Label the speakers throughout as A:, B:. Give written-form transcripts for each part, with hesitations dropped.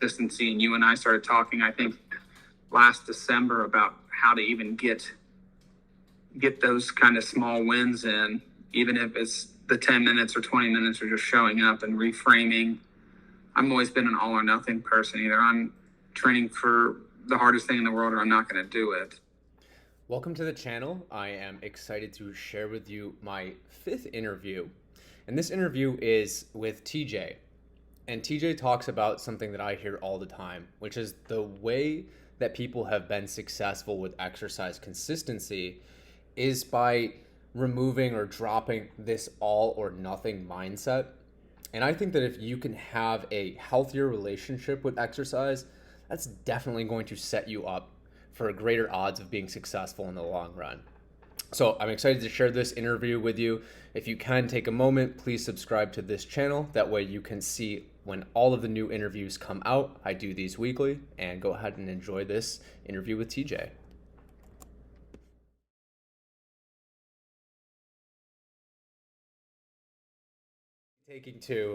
A: consistency, and you and I started talking, I think, last December about how to even get those kind of small wins in, even if it's the 10 minutes or 20 minutes or just showing up and reframing. I've always been an all or nothing person. Either I'm training for the hardest thing in the world or I'm not going to do it.
B: Welcome to the channel. I am excited to share with you my 5th interview. And this interview is with TJ. And TJ talks about something that I hear all the time, which is the way that people have been successful with exercise consistency is by removing or dropping this all or nothing mindset. And I think that if you can have a healthier relationship with exercise, that's definitely going to set you up for greater odds of being successful in the long run. So I'm excited to share this interview with you. If you can take a moment, please subscribe to this channel. That way you can see when all of the new interviews come out. I do these weekly, and go ahead and enjoy this interview with TJ.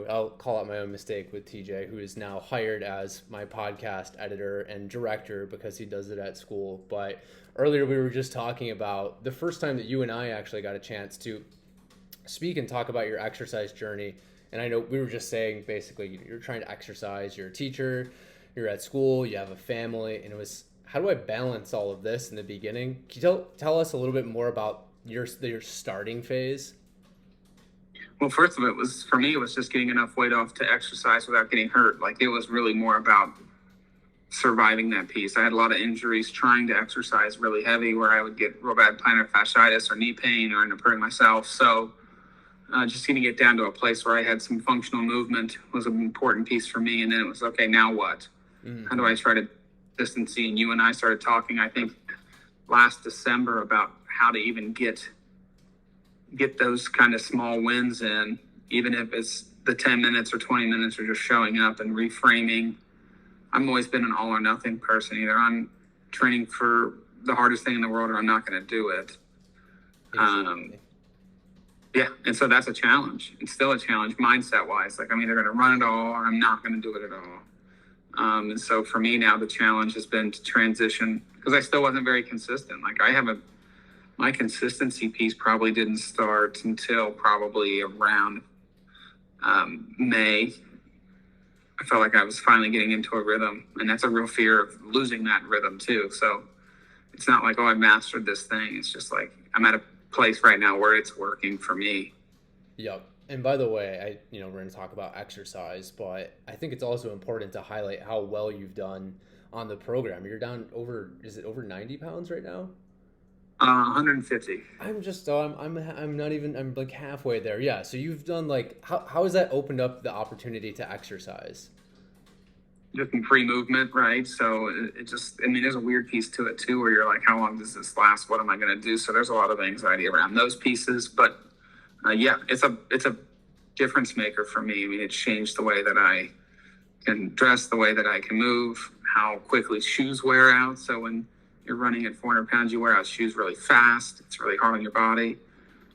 B: I'll call out my own mistake with TJ, who is now hired as my podcast editor and director because he does it at school. But earlier we were just talking about the first time that you and I actually got a chance to speak and talk about your exercise journey. And I know we were just saying basically you're trying to exercise, you're a teacher, you're at school, you have a family, and it was, how do I balance all of this in the beginning? Can you tell us a little bit more about your starting phase?
A: Well, first of it was, for me, it was just getting enough weight off to exercise without getting hurt. Like, it was really more about surviving that piece. I had a lot of injuries trying to exercise really heavy where I would get real bad plantar fasciitis or knee pain or end up hurting myself. So just getting it down to a place where I had some functional movement was an important piece for me. And then it was, okay, now what? Mm-hmm. How do I try to consistency? And you and I started talking, I think, last December about how to even get those kind of small wins in, even if it's the 10 minutes or 20 minutes or just showing up and reframing. I've always been an all or nothing person. Either I'm training for the hardest thing in the world or I'm not going to do it. Yeah. And so that's a challenge. It's still a challenge mindset wise. Like, I'm either going to run it all or I'm not going to do it at all. And so for me now, the challenge has been to transition, because I still wasn't very consistent. Like, my consistency piece probably didn't start until probably around May. I felt like I was finally getting into a rhythm, and that's a real fear of losing that rhythm too. So it's not like, oh, I mastered this thing. It's just like, I'm at a place right now where it's working for me.
B: Yep. And by the way, we're going to talk about exercise, but I think it's also important to highlight how well you've done on the program. You're down is it over 90 pounds right now?
A: 150.
B: I'm not even, I'm like halfway there. Yeah. So you've done like, how has that opened up the opportunity to exercise?
A: Just in free movement, right? So it just, I mean, there's a weird piece to it too, where you're like, how long does this last? What am I going to do? So there's a lot of anxiety around those pieces, but yeah, it's a difference maker for me. I mean, it's changed the way that I can dress, the way that I can move, how quickly shoes wear out. So when you're running at 400 pounds, you wear out shoes really fast. It's really hard on your body.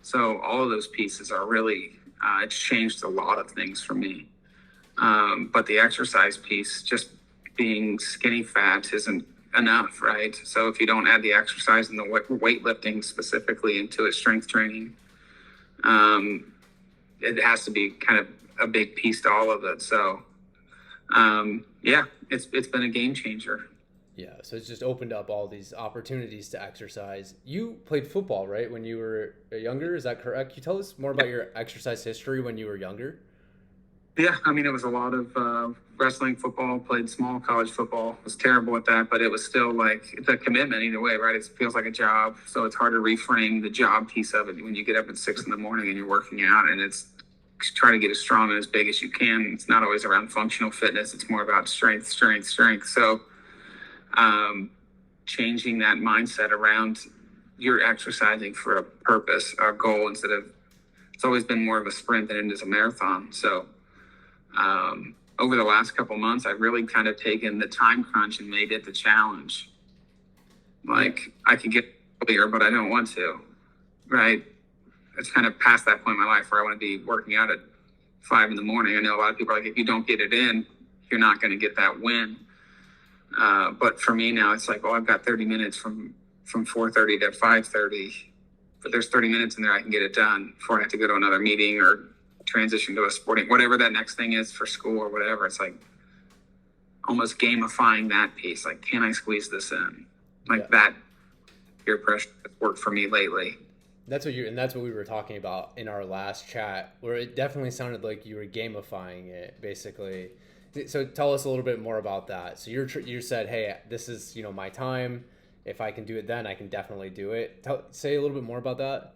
A: So all of those pieces are really, it's changed a lot of things for me. But the exercise piece, just being skinny fat isn't enough, right? So if you don't add the exercise and the weightlifting specifically into it, strength training, it has to be kind of a big piece to all of it. So yeah, it's been a game changer.
B: Yeah, so it's just opened up all these opportunities to exercise. You played football, right, when you were younger? Is that correct? Can you tell us more about your exercise history when you were younger?
A: Yeah, I mean, it was a lot of wrestling, football, played small college football. Was terrible at that, but it was still like, it's a commitment either way, right? It feels like a job, so it's hard to reframe the job piece of it when you get up at 6 a.m. and you're working out, and it's trying to get as strong and as big as you can. It's not always around functional fitness. It's more about strength. So changing that mindset around you're exercising for a purpose, a goal, instead of, it's always been more of a sprint than it is a marathon. So over the last couple of months, I've really kind of taken the time crunch and made it the challenge. Like, I could get earlier, but I don't want to, right? It's kind of past that point in my life where I want to be working out at 5 a.m. I know a lot of people are like, if you don't get it in, you're not going to get that win. But for me now, it's like, oh, I've got 30 minutes from 4:30 to 5:30, but there's 30 minutes in there I can get it done before I have to go to another meeting or transition to a sporting, whatever that next thing is for school or whatever. It's like almost gamifying that piece. Like, can I squeeze this in? Like that peer pressure has worked for me lately.
B: That's what we were talking about in our last chat, where it definitely sounded like you were gamifying it, basically. So tell us a little bit more about that. So you said, hey, this is, my time. If I can do it then, I can definitely do it. Say a little bit more about that.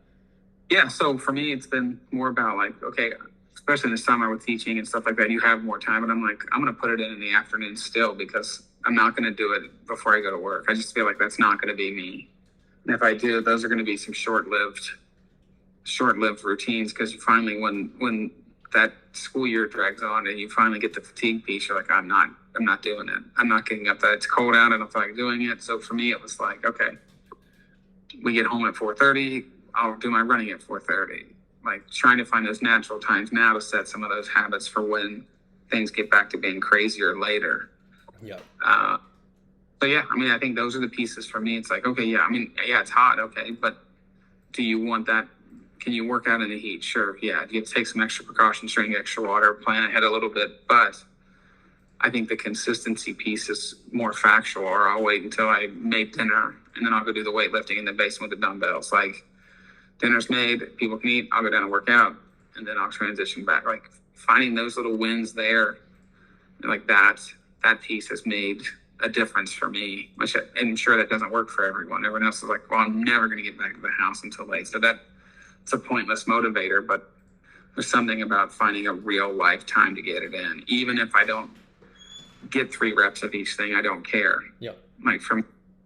A: Yeah, so for me, it's been more about like, okay, especially in the summer with teaching and stuff like that, you have more time. But I'm like, I'm going to put it in the afternoon still because I'm not going to do it before I go to work. I just feel like that's not going to be me. And if I do, those are going to be some short-lived routines, because you finally, when that school year drags on and you finally get the fatigue piece, you're like, I'm not doing it. I'm not getting up. That it's cold out. I don't feel like doing it. So for me, it was like, okay, we get home at 4:30. I'll do my running at 4:30. Like trying to find those natural times now to set some of those habits for when things get back to being crazier later.
B: Yeah.
A: So yeah, I mean, I think those are the pieces for me. It's like, okay, yeah, I mean, yeah, it's hot, okay, but do you want that? Can you work out in the heat? Sure, yeah. Do you have to take some extra precautions, drink extra water, plan ahead a little bit? But I think the consistency piece is more factual, or I'll wait until I make dinner and then I'll go do the weightlifting in the basement with the dumbbells. Like, dinner's made, people can eat, I'll go down and work out, and then I'll transition back. Like finding those little wins there, like that piece has made a difference for me, which I'm sure that doesn't work for everyone. Everyone else is like, well, I'm never going to get back to the house until late. So it's a pointless motivator, but there's something about finding a real lifetime to get it in. Even if I don't get 3 reps of each thing, I don't care.
B: Yep.
A: Like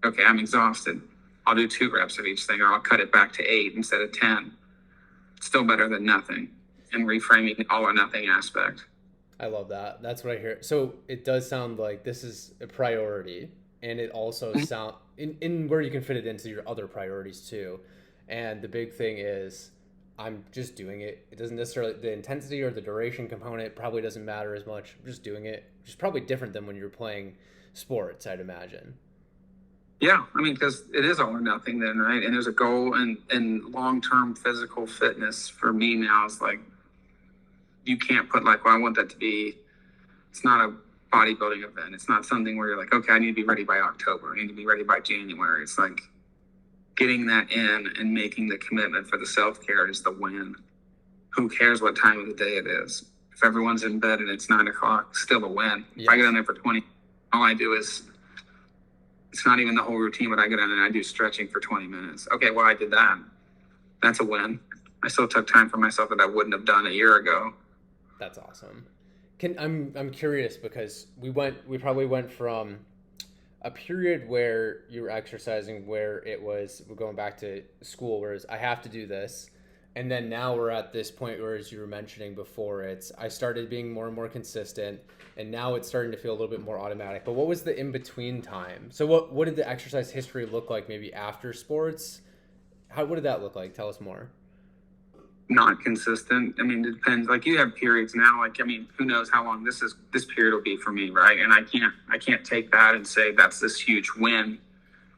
A: okay, I'm exhausted. I'll do 2 reps of each thing, or I'll cut it back to 8 instead of 10. It's still better than nothing, and reframing the all or nothing aspect.
B: I love that. That's what I hear. So it does sound like this is a priority, and it also sound in where you can fit it into your other priorities too. And the big thing is I'm just doing it. It doesn't necessarily, the intensity or the duration component probably doesn't matter as much. I'm just doing it, which is probably different than when you're playing sports, I'd imagine.
A: Yeah, I mean, because it is all or nothing then, right? And there's a goal, and long-term physical fitness for me now is like, you can't put like, well, I want that to be, it's not a bodybuilding event. It's not something where you're like, okay, I need to be ready by October. I need to be ready by January. It's like getting that in and making the commitment for the self-care is the win. Who cares what time of the day it is? If everyone's in bed and it's 9 o'clock, still a win. Yes. If I get on there for 20, all I do is, it's not even the whole routine, but I get on and I do stretching for 20 minutes. Okay, well, I did that. That's a win. I still took time for myself that I wouldn't have done a year ago.
B: That's awesome. I'm curious because we probably went from a period where you were exercising where it was, we're going back to school, whereas I have to do this. And then now we're at this point where, as you were mentioning before, I started being more and more consistent, and now it's starting to feel a little bit more automatic. But what was the in-between time? So what did the exercise history look like maybe after sports? What did that look like? Tell us more.
A: Not consistent. I mean, it depends. Like, you have periods now. Like, I mean, who knows how long this period will be for me, right? And I can't take that and say that's this huge win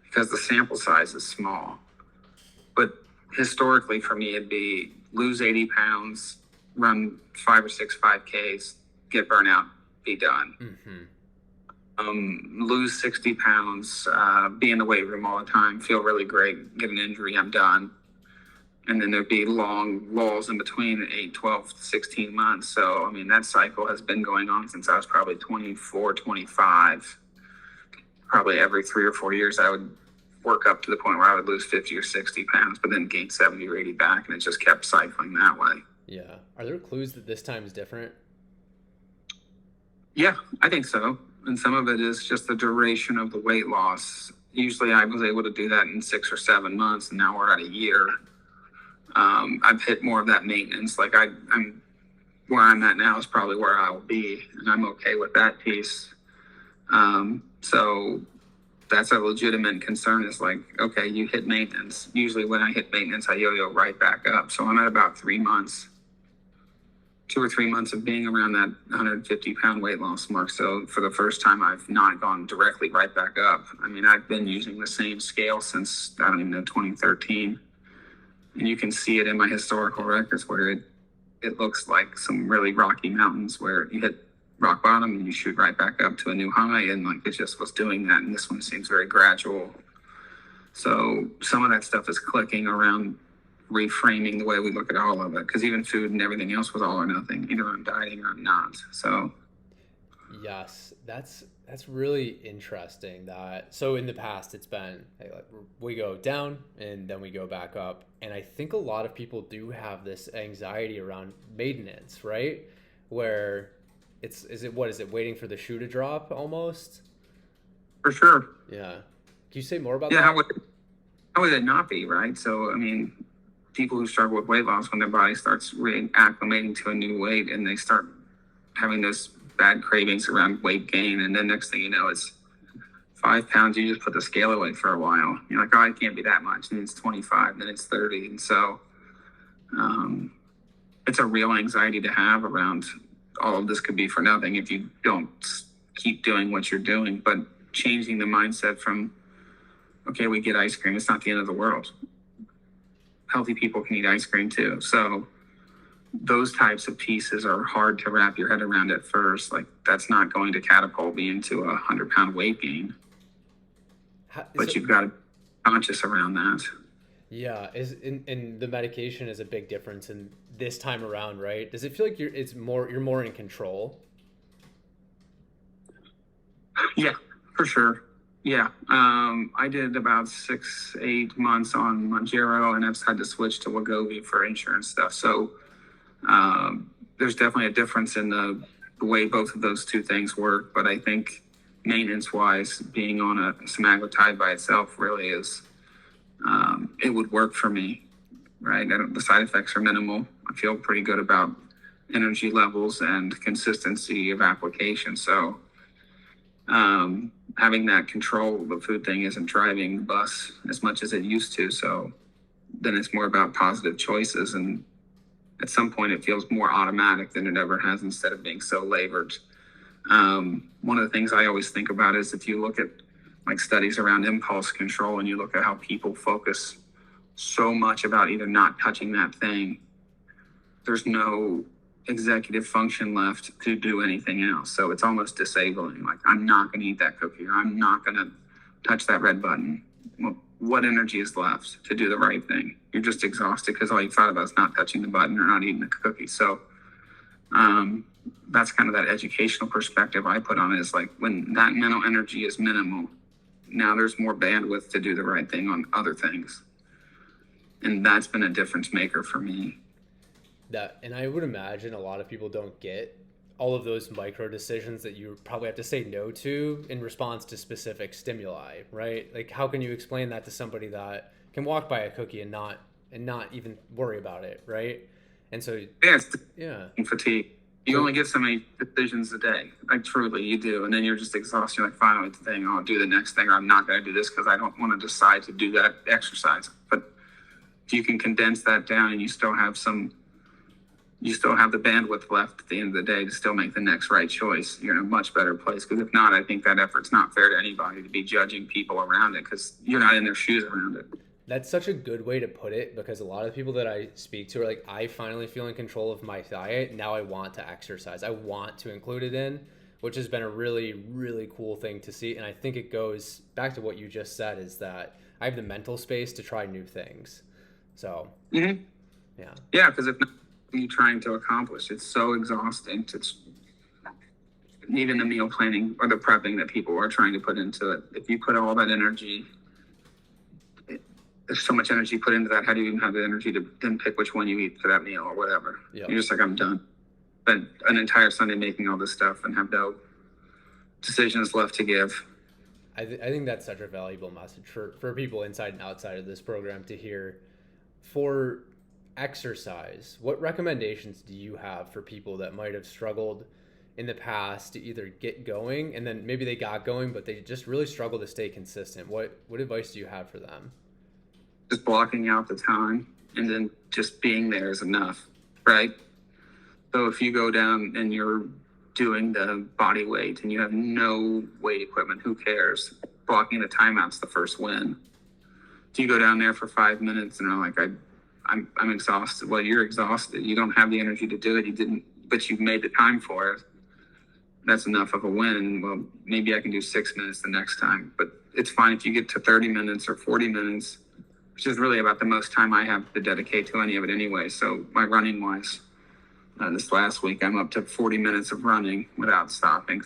A: because the sample size is small. But historically, for me, it'd be lose 80 pounds, run 5 or 6 5Ks, get burnout, be done. Mm-hmm. Lose 60 pounds, be in the weight room all the time, feel really great, get an injury, I'm done. And then there'd be long lulls in between, 8, 12, 16 months. So, I mean, that cycle has been going on since I was probably 24, 25. Probably every 3 or 4 years, I would work up to the point where I would lose 50 or 60 pounds, but then gain 70 or 80 back, and it just kept cycling that way.
B: Yeah. Are there clues that this time is different?
A: Yeah, I think so. And some of it is just the duration of the weight loss. Usually I was able to do that in 6 or 7 months, and now we're at a year. I've hit more of that maintenance. Like I'm where I'm at now is probably where I will be, and I'm okay with that piece. So that's a legitimate concern. Is like, okay, you hit maintenance. Usually when I hit maintenance, I yo-yo right back up. So I'm at about 3 months 2 or 3 months of being around that 150-pound weight loss mark. So for the first time, I've not gone directly right back up. I mean, I've been using the same scale since, I don't even know, 2013. And you can see it in my historical records where it looks like some really rocky mountains where you hit rock bottom and you shoot right back up to a new high. And like it just was doing that. And this one seems very gradual. So some of that stuff is clicking around reframing the way we look at all of it, because even food and everything else was all or nothing. Either I'm dieting or I'm not. So
B: Yes, that's really interesting. That so in the past it's been hey, like we go down and then we go back up, and I think a lot of people do have this anxiety around maintenance, right? Where is it waiting for the shoe to drop almost?
A: for sure.
B: Yeah. Can you say more about
A: Yeah,
B: that?
A: how would it not be, right? So I mean, people who struggle with weight loss, when their body starts reacclimating to a new weight and they start having those bad cravings around weight gain, and then next thing you know, it's 5 pounds. You just put the scale away for a while. You're like, oh, it can't be that much. And it's 25, then it's 30. And so it's a real anxiety to have around all of this could be for nothing if you don't keep doing what you're doing. But changing the mindset from, okay, we get ice cream, it's not the end of the world. Healthy people can eat ice cream too. So those types of pieces are hard to wrap your head around at first. Like that's not going to catapult me into a 100-pound weight gain, but you've got to be conscious around that.
B: Yeah, is in the medication is a big difference in this time around, right? Does it feel like you're more in control?
A: Yeah, for sure. Yeah. I did about 6-8 months on Mounjaro, and I've had to switch to Wegovy for insurance stuff. So there's definitely a difference in the way both of those two things work. But I think maintenance-wise, being on a semaglutide by itself really is, it would work for me, right? The side effects are minimal. I feel pretty good about energy levels and consistency of application. So having that control of the food thing isn't driving the bus as much as it used to. So then it's more about positive choices. And at some point it feels more automatic than it ever has instead of being so labored. One of the things I always think about is if you look at like studies around impulse control and you look at how people focus so much about either not touching that thing, there's no executive function left to do anything else. So it's almost disabling. Like, I'm not going to eat that cookie, or I'm not going to touch that red button. Well, what energy is left to do the right thing? You're just exhausted because all you thought about is not touching the button or not eating the cookie. So that's kind of that educational perspective I put on it, is like when that mental energy is minimal, now there's more bandwidth to do the right thing on other things. And that's been a difference maker for me.
B: And I would imagine a lot of people don't get all of those micro decisions that you probably have to say no to in response to specific stimuli, right? Like, how can you explain that to somebody that can walk by a cookie and not even worry about it, right? And so
A: yeah, fatigue. You only get so many decisions a day. Like, truly, you do. And then you're just exhausted. You're like, finally, the thing, I'll do the next thing, or I'm not going to do this because I don't want to decide to do that exercise. But if you can condense that down and you still have the bandwidth left at the end of the day to still make the next right choice, you're in a much better place. Because if not, I think that effort's not fair to anybody to be judging people around it, because you're not in their shoes around it.
B: That's such a good way to put it, because a lot of people that I speak to are like, I finally feel in control of my diet. Now I want to exercise. I want to include it in, which has been a really, really cool thing to see. And I think it goes back to what you just said, is that I have the mental space to try new things. So, yeah.
A: Yeah, because if not, what are you trying to accomplish? It's so exhausting. It's even the meal planning or the prepping that people are trying to put into it. If you put all that energy, there's so much energy put into that. How do you even have the energy to then pick which one you eat for that meal or whatever? Yep. You're just like, I'm done. But an entire Sunday making all this stuff and have no decisions left to give.
B: I think that's such a valuable message for people inside and outside of this program to hear. For exercise, what recommendations do you have for people that might have struggled in the past to either get going, and then maybe they got going, but they just really struggle to stay consistent? What advice do you have for them?
A: Just blocking out the time and then just being there is enough, right? So if you go down and you're doing the body weight and you have no weight equipment, who cares? Blocking the timeout's the first win. Do you go down there for 5 minutes and are like, I'm exhausted? Well, you're exhausted. You don't have the energy to do it. You didn't, but you made the time for it. That's enough of a win. Well, maybe I can do 6 minutes the next time, but it's fine if you get to 30 minutes or 40 minutes, which is really about the most time I have to dedicate to any of it anyway. So my running wise, this last week, I'm up to 40 minutes of running without stopping.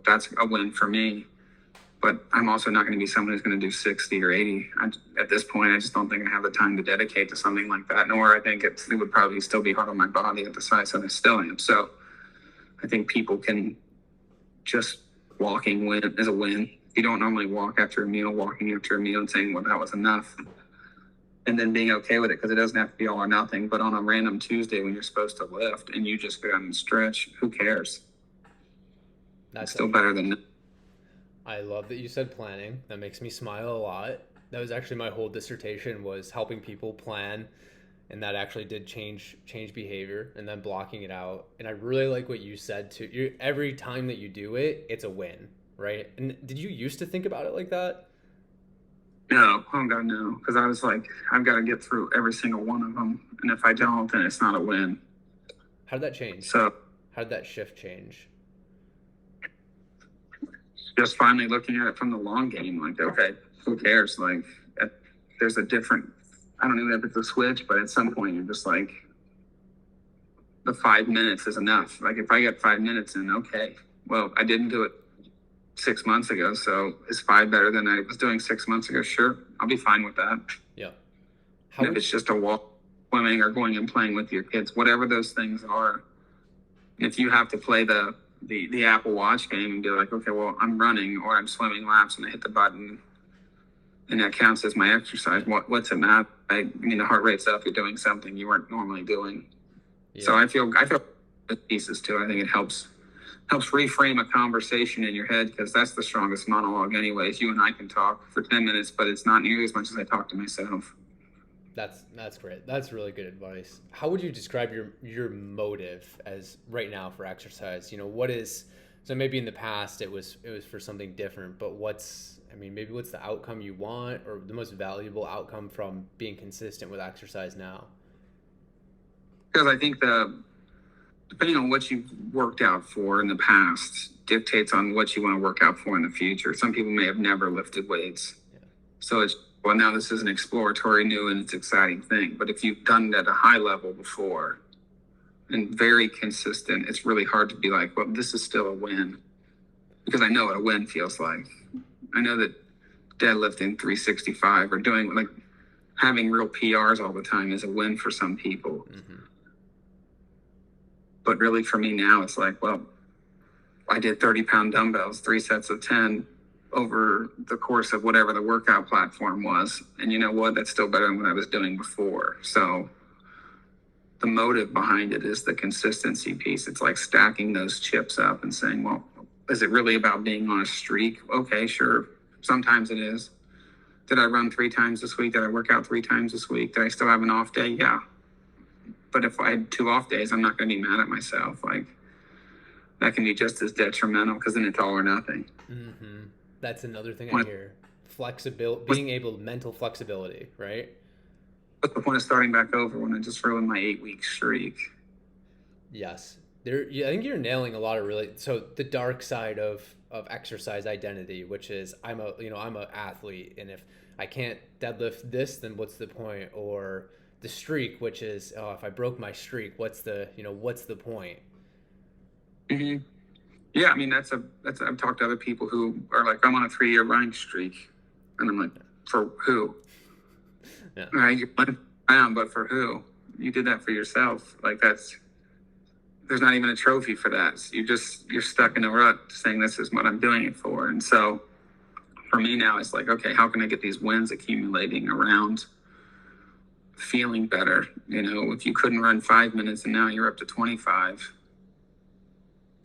A: That's a win for me. But I'm also not going to be someone who's going to do 60 or 80. At this point, I just don't think I have the time to dedicate to something like that. Nor I think it would probably still be hard on my body at the size that I still am. So I think people can just walking win is a win. You don't normally walk after a meal, walking after a meal and saying, well, that was enough. And then being okay with it, because it doesn't have to be all or nothing. But on a random Tuesday when you're supposed to lift and you just go out and stretch, who cares? That's still better than.
B: I love that you said planning. That makes me smile a lot. That was actually my whole dissertation, was helping people plan, and that actually did change behavior, and then blocking it out. And I really like what you said too. Every time that you do it, it's a win, right? And did you used to think about it like that?
A: No, oh God, no. Because I was like, I've got to get through every single one of them, and if I don't, then it's not a win.
B: How did that change?
A: So,
B: how did that shift change?
A: Just finally looking at it from the long game, like, okay, who cares? Like, there's a different, I don't know if it's a switch, but at some point you're just like, the 5 minutes is enough. Like, if I get 5 minutes in, okay, well, I didn't do it 6 months ago, so is 5 better than I was doing 6 months ago? Sure, I'll be fine with that.
B: Yeah.
A: If it's just a walk, swimming, or going and playing with your kids, whatever those things are, if you have to play the Apple Watch game and be like, okay, well, I'm running or I'm swimming laps and I hit the button and that counts as my exercise. What's it matter? I mean, the heart rate's up. You're doing something you weren't normally doing. Yeah. So I feel the pieces too. I think it helps reframe a conversation in your head, because that's the strongest monologue anyways. You and I can talk for 10 minutes, but it's not nearly as much as I talk to myself.
B: That's great. That's really good advice. How would you describe your motive as right now for exercise? What is, so maybe in the past it was for something different, but maybe what's the outcome you want, or the most valuable outcome from being consistent with exercise now?
A: Because I think depending on what you've worked out for in the past dictates on what you want to work out for in the future. Some people may have never lifted weights. Yeah. So well, now this is an exploratory, new, and it's exciting thing. But if you've done it at a high level before and very consistent, it's really hard to be like, well, this is still a win. Because I know what a win feels like. I know that deadlifting 365 or doing, like, having real PRs all the time is a win for some people. Mm-hmm. But really for me now, it's like, well, I did 30-pound dumbbells, 3 sets of 10 over the course of whatever the workout platform was. And you know what? That's still better than what I was doing before. So the motive behind it is the consistency piece. It's like stacking those chips up and saying, well, is it really about being on a streak? Okay, sure. Sometimes it is. Did I run 3 times this week? Did I work out 3 times this week? Did I still have an off day? Yeah. But if I had 2 off days, I'm not going to be mad at myself. Like, that can be just as detrimental, because then it's all or nothing.
B: Mm-hmm. That's another thing I hear. Flexibility, mental flexibility, right?
A: What's the point of starting back over when I just ruined my 8-week streak?
B: Yes. I think you're nailing a lot of so the dark side of exercise identity, which is I'm an athlete, and if I can't deadlift this, then what's the point? Or the streak, which is, if I broke my streak, what's the point?
A: Mm-hmm. Yeah, I mean, that's I've talked to other people who are like, I'm on a 3-year running streak. And I'm like, for who? Yeah. Right, you're around, but for who? You did that for yourself. Like, there's not even a trophy for that. So you're stuck in a rut saying this is what I'm doing it for. And so for me now, it's like, okay, how can I get these wins accumulating around feeling better? If you couldn't run 5 minutes and now you're up to 25,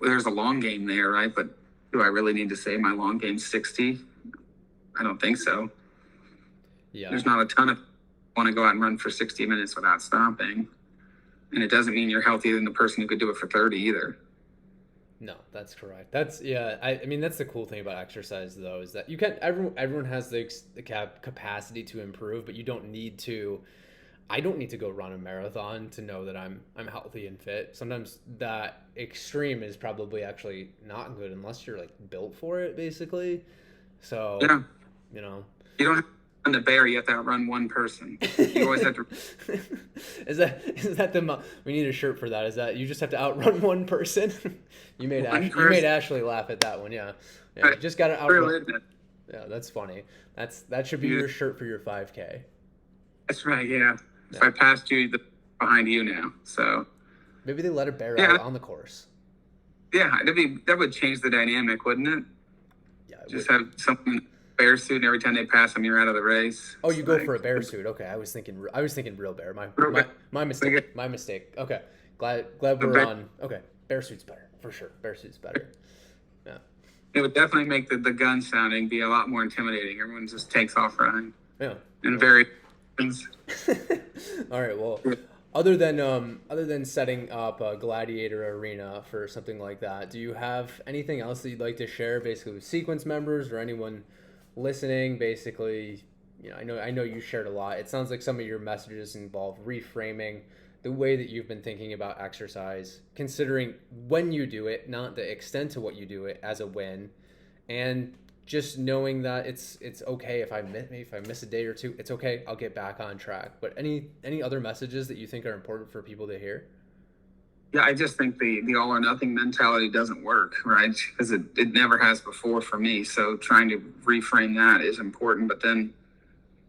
A: there's a long game there, right? But do I really need to say my long game's 60? I don't think so. Yeah. There's not a ton of want to go out and run for 60 minutes without stopping. And it doesn't mean you're healthier than the person who could do it for 30 either.
B: No, that's correct. That's yeah. I mean, that's the cool thing about exercise, though, is that you can everyone has the capacity to improve, but you don't need to. I don't need to go run a marathon to know that I'm healthy and fit. Sometimes that extreme is probably actually not good unless you're like built for it, basically. So,
A: Yeah.
B: you know,
A: You don't have to run the bear, you have to outrun one person. You always have to.
B: is that we need a shirt for that? Is that you just have to outrun one person? You made
A: One
B: you
A: person.
B: made Ashley laugh at that one. Yeah, yeah. You just got to
A: True,
B: outrun.
A: isn't it?
B: Yeah, that's funny. That should be
A: Yeah.
B: your shirt for your 5K.
A: That's right, yeah. If
B: Yeah.
A: I passed you, behind you now. So,
B: Maybe they let a bear
A: yeah.
B: out on the course.
A: Yeah, that would change the dynamic, wouldn't it?
B: Yeah.
A: Just have someone in a bear suit, and every time they pass them, you're out of the race.
B: Oh, you
A: It's
B: go
A: like,
B: for a bear suit. Okay, I was thinking real bear.
A: Real bear.
B: My mistake. My mistake. Okay, glad we're
A: bear.
B: on. Okay, bear suit's better for sure. Bear suit's better. Yeah.
A: It would definitely make the gun sounding be a lot more intimidating. Everyone just takes off running.
B: Yeah.
A: And very.
B: All right. Well, other than setting up a gladiator arena for something like that, do you have anything else that you'd like to share, basically with sequence members or anyone listening? Basically, I know you shared a lot. It sounds like some of your messages involve reframing the way that you've been thinking about exercise, considering when you do it, not the extent to what you do it, as a win, and just knowing that it's okay if I miss a day or two, it's okay. I'll get back on track. But any other messages that you think are important for people to hear?
A: Yeah, I just think the all or nothing mentality doesn't work, right? Because it never has before for me. So trying to reframe that is important, but then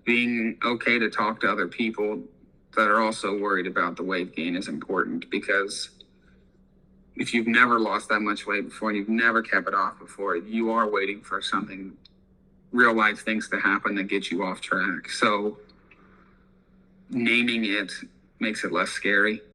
A: being okay to talk to other people that are also worried about the weight gain is important, because if you've never lost that much weight before and you've never kept it off before, you are waiting for something, real life things to happen that get you off track. So naming it makes it less scary.